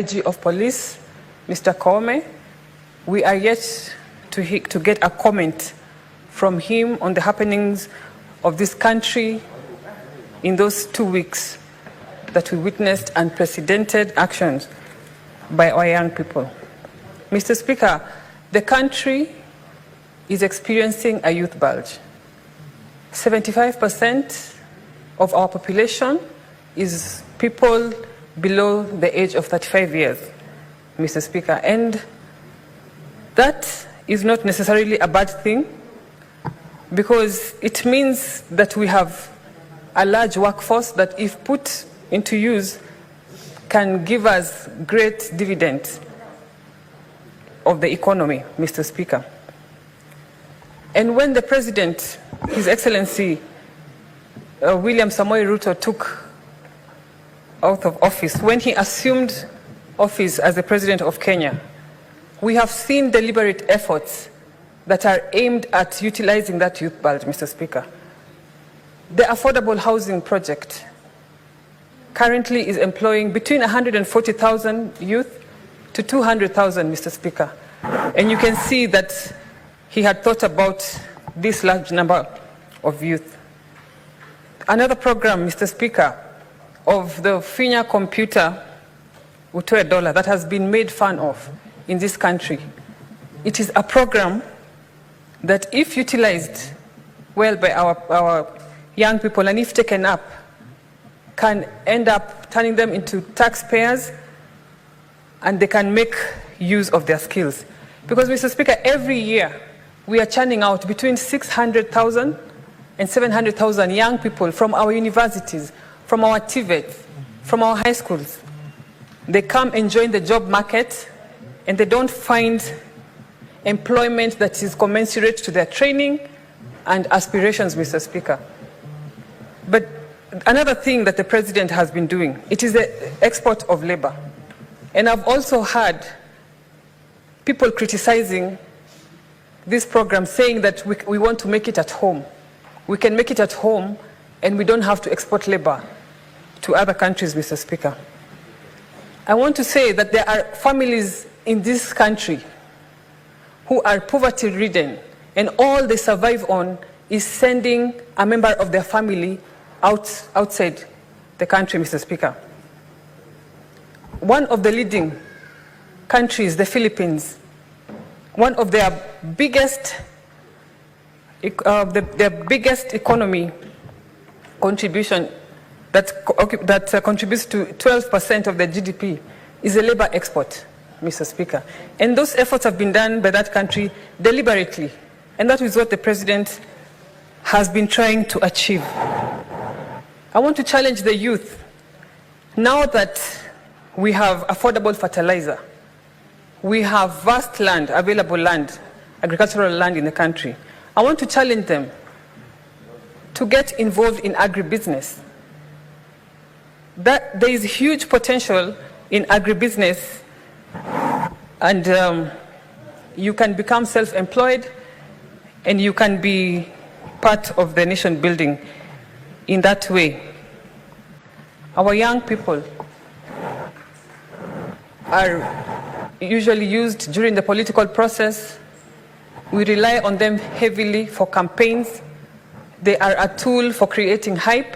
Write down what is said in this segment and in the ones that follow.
IG of Police, Mr. Koome. We are yet to get a comment from him on the happenings of this country in those 2 weeks that we witnessed unprecedented actions by our young people. Mr. Speaker, the country is experiencing a youth bulge. 75% of our population is people below the age of 35 years, Mr. Speaker. And that is not necessarily a bad thing, because it means that we have a large workforce that, if put into use, can give us great dividends of the economy, Mr. Speaker. And when the President, His Excellency William Samoei Ruto, took out of office, when he assumed office as the President of Kenya, we have seen deliberate efforts that are aimed at utilizing that youth bulge, Mr. Speaker. The affordable housing project currently is employing between 140,000 youth to 200,000, Mr. Speaker. And you can see that he had thought about this large number of youth. Another program, Mr. Speaker, of the Finya computer, Utoe Dollar, that has been made fun of in this country. It is a program that, if utilized well by our young people and if taken up, can end up turning them into taxpayers, and they can make use of their skills. Because, Mr. Speaker, every year we are churning out between 600,000 and 700,000 young people from our universities, from our TVETs, from our high schools. They come and join the job market, and they don't find employment that is commensurate to their training and aspirations, Mr. Speaker. But another thing that the President has been doing, it is the export of labor. And I've also heard people criticizing this program, saying that we want to make it at home. We can make it at home, and we don't have to export labor to other countries, Mr. Speaker. I want to say that there are families in this country who are poverty-ridden, and all they survive on is sending a member of their family outside the country, Mr. Speaker. One of the leading countries, the Philippines, one of their biggest economy contribution that contributes to 12% of the GDP is a labor export, Mr. Speaker. And those efforts have been done by that country deliberately. And that is what the President has been trying to achieve. I want to challenge the youth. Now that we have affordable fertilizer, we have vast land, available land, agricultural land in the country, I want to challenge them to get involved in agribusiness. That there is huge potential in agribusiness, and you can become self-employed, and you can be part of the nation building in that way. Our young people are usually used during the political process. We rely on them heavily for campaigns. They are a tool for creating hype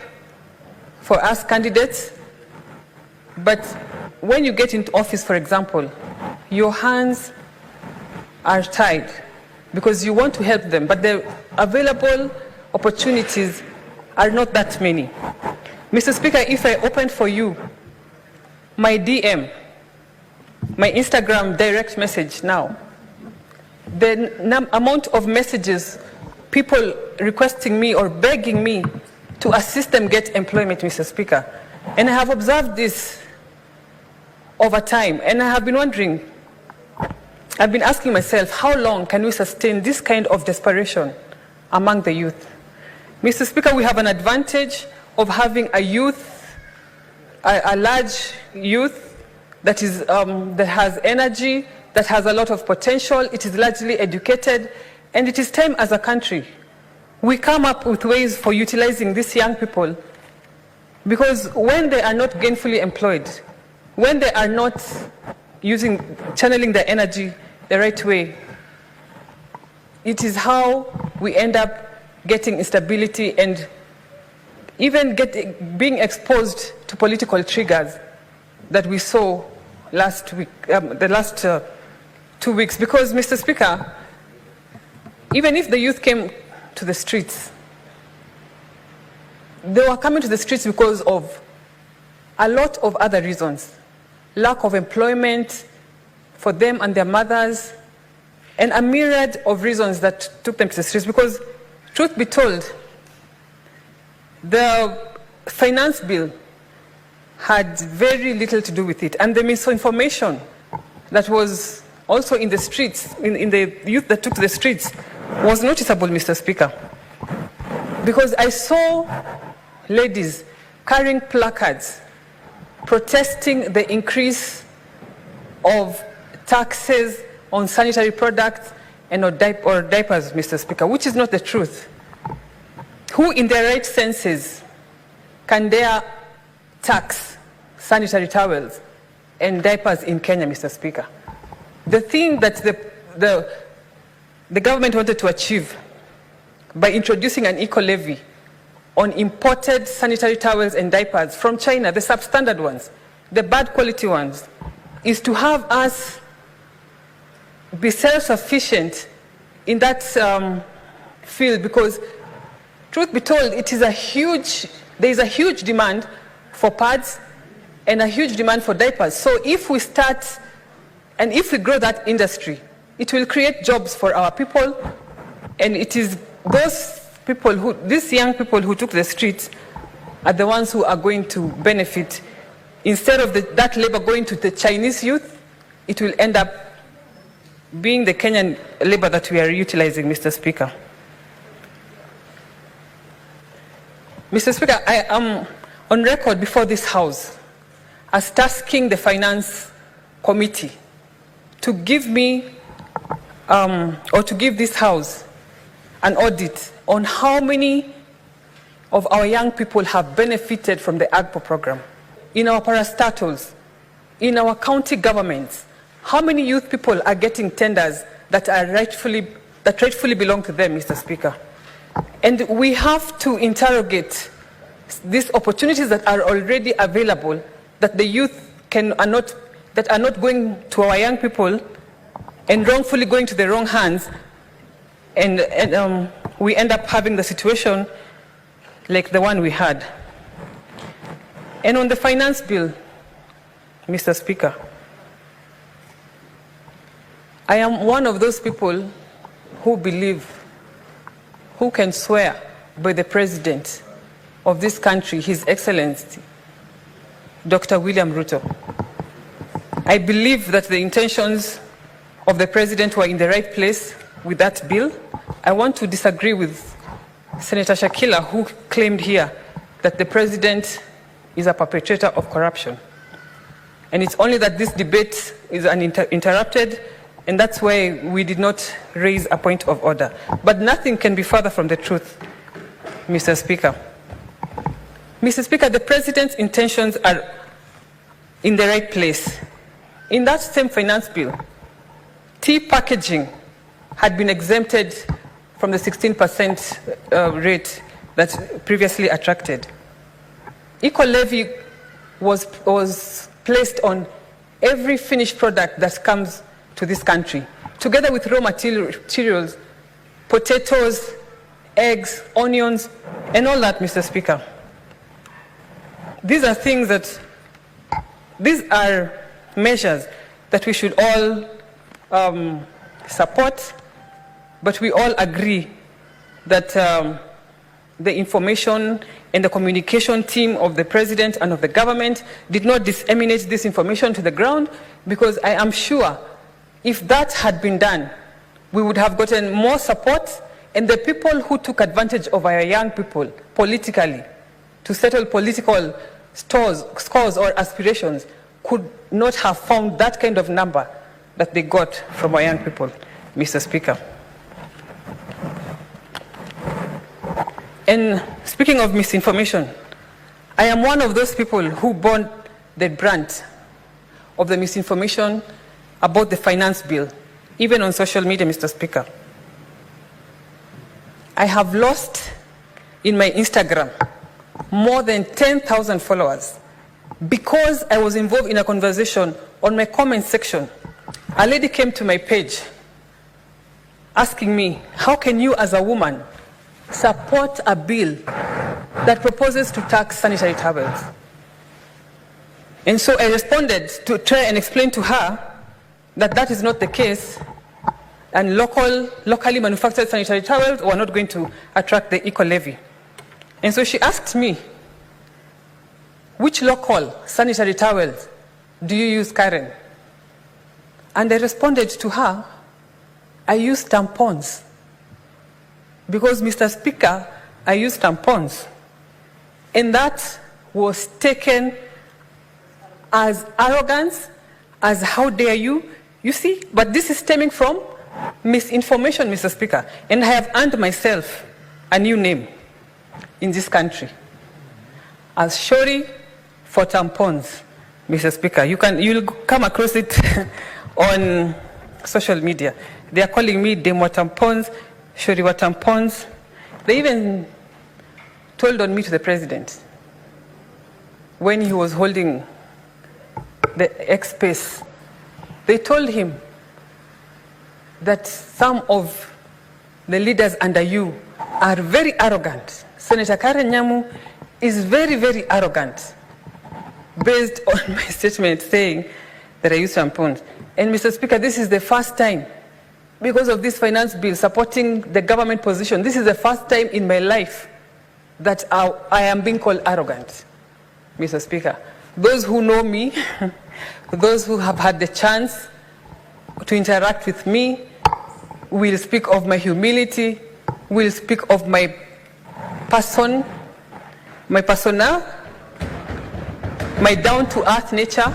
for us candidates. But when you get into office, for example, your hands are tied because you want to help them, but the available opportunities are not that many. Mr. Speaker, if I open for you my DM, my Instagram direct message now, the amount of messages, people requesting me or begging me to assist them get employment, Mr. Speaker. And I have observed this over time, and I have been wondering, I've been asking myself, how long can we sustain this kind of desperation among the youth? Mr. Speaker, we have an advantage of having a youth, a large youth that has energy, that has a lot of potential. It is largely educated, and it is time as a country we come up with ways for utilizing these young people, because when they are not gainfully employed, when they are not channeling their energy the right way, it is how we end up getting instability and even being exposed to political triggers that we saw last week, the last 2 weeks. Because, Mr. Speaker, even if the youth came to the streets, they were coming to the streets because of a lot of other reasons. Lack of employment for them and their mothers, and a myriad of reasons that took them to the streets. Because, truth be told, the finance bill had very little to do with it, and the misinformation that was also in the streets, in the youth that took to the streets, was noticeable, Mr. Speaker. Because I saw ladies carrying placards protesting the increase of taxes on sanitary products and or diapers, Mr. Speaker, which is not the truth. Who in their right senses can dare tax sanitary towels and diapers in Kenya, Mr. Speaker? The thing that the government wanted to achieve by introducing an eco-levy on imported sanitary towels and diapers from China, the substandard ones, the bad quality ones, is to have us be self-sufficient in that field. Because, truth be told, there is a huge demand for pads and a huge demand for diapers. So if we start and if we grow that industry, it will create jobs for our people, and it is these young people who took the streets are the ones who are going to benefit. Instead of that labor going to the Chinese youth, it will end up being the Kenyan labor that we are utilizing, Mr. Speaker. Mr. Speaker, I am on record before this House as tasking the Finance Committee to give me, or to give this House an audit on how many of our young people have benefited from the AGPO program. In our parastatals, in our county governments, how many youth people are getting tenders that rightfully belong to them, Mr. Speaker? And we have to interrogate these opportunities that are already available, that the youth are not going to our young people and wrongfully going to the wrong hands, and we end up having the situation like the one we had. And on the finance bill, Mr. Speaker, I am one of those people who can swear by the President of this country, His Excellency, Dr. William Ruto. I believe that the intentions of the President were in the right place with that bill. I want to disagree with Senator Shakila, who claimed here that the President is a perpetrator of corruption. And it's only that this debate is interrupted, and that's why we did not raise a point of order. But nothing can be further from the truth, Mr. Speaker. Mr. Speaker, the President's intentions are in the right place. In that same finance bill, tea packaging had been exempted from the 16% rate that previously attracted. Eco-levy was placed on every finished product that comes to this country, together with raw materials, potatoes, eggs, onions, and all that, Mr. Speaker. These are measures that we should all support, but we all agree that the information and the communication team of the President and of the government did not disseminate this information to the ground, because I am sure if that had been done, we would have gotten more support, and the people who took advantage of our young people politically to settle political scores or aspirations could not have found that kind of number that they got from our young people, Mr. Speaker. And speaking of misinformation, I am one of those people who bore the brunt of the misinformation about the finance bill, even on social media, Mr. Speaker. I have lost in my Instagram more than 10,000 followers because I was involved in a conversation on my comment section. A lady came to my page asking me, how can you as a woman support a bill that proposes to tax sanitary towels? And so I responded to try and explain to her that that is not the case, and locally manufactured sanitary towels were not going to attract the eco-levy. And so she asked me, which local sanitary towels do you use, Karen? And I responded to her, I use tampons. Because, Mr. Speaker, I use tampons. And that was taken as arrogance, as how dare you. You see, but this is stemming from misinformation, Mr. Speaker. And I have earned myself a new name in this country as Shori for tampons, Mr. Speaker. You'll come across it on social media. They are calling me Demo tampons, Shori wa tampons. They even told on me to the president when he was holding the X-Space. They told him that some of the leaders under you are very arrogant. Senator Karen NYAMU is very, very arrogant, based on my statement saying that I use tampons. And Mr. Speaker, this is the first time, because of this finance bill supporting the government position, this is the first time in my life that I am being called arrogant, Mr. Speaker. Those who know me, those who have had the chance to interact with me, will speak of my humility, will speak of my person, my persona, my down-to-earth nature,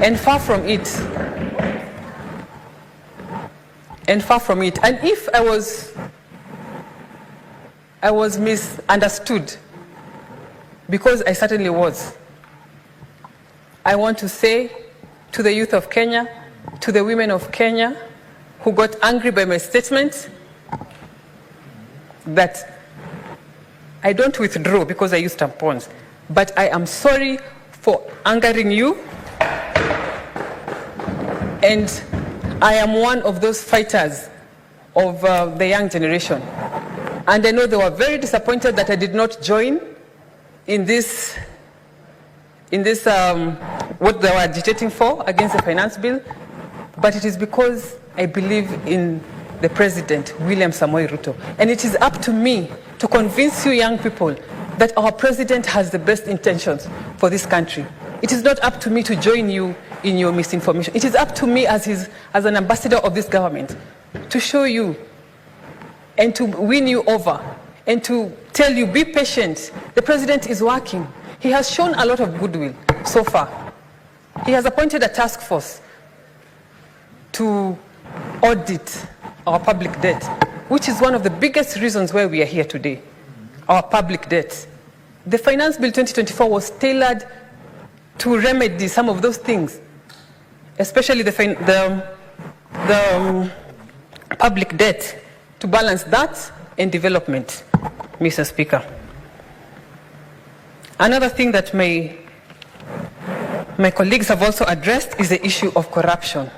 and far from it. And far from it. And if I was misunderstood, because I certainly was, I want to say to the youth of Kenya, to the women of Kenya who got angry by my statement, that I don't withdraw because I use tampons, but I am sorry for angering you, and I am one of those fighters of the young generation. And I know they were very disappointed that I did not join in this what they were agitating for against the finance bill, but it is because I believe in the President, William Samoei Ruto. And it is up to me to convince you young people that our President has the best intentions for this country. It is not up to me to join you in your misinformation. It is up to me as an ambassador of this government to show you and to win you over and to tell you, be patient. The President is working. He has shown a lot of goodwill so far. He has appointed a task force to audit our public debt, which is one of the biggest reasons why we are here today, our public debt. The Finance Bill 2024 was tailored to remedy some of those things, especially the public debt, to balance that and development, Mr. Speaker. Another thing that my colleagues have also addressed is the issue of corruption.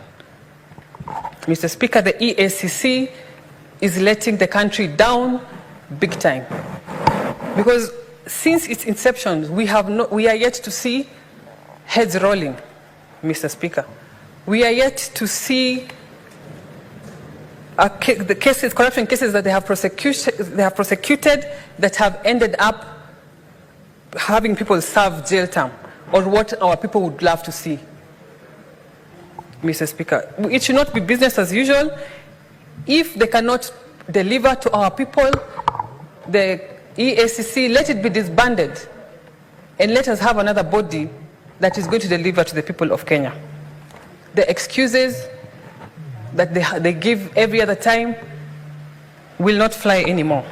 Mr. Speaker, the EACC is letting the country down big time. Because since its inception, we are yet to see heads rolling, Mr. Speaker. We are yet to see the cases, corruption cases that they have prosecuted that have ended up having people serve jail term, or what our people would love to see, Mr. Speaker. It should not be business as usual. If they cannot deliver to our people, the EACC, let it be disbanded, and let us have another body that is going to deliver to the people of Kenya. The excuses that they give every other time will not fly anymore.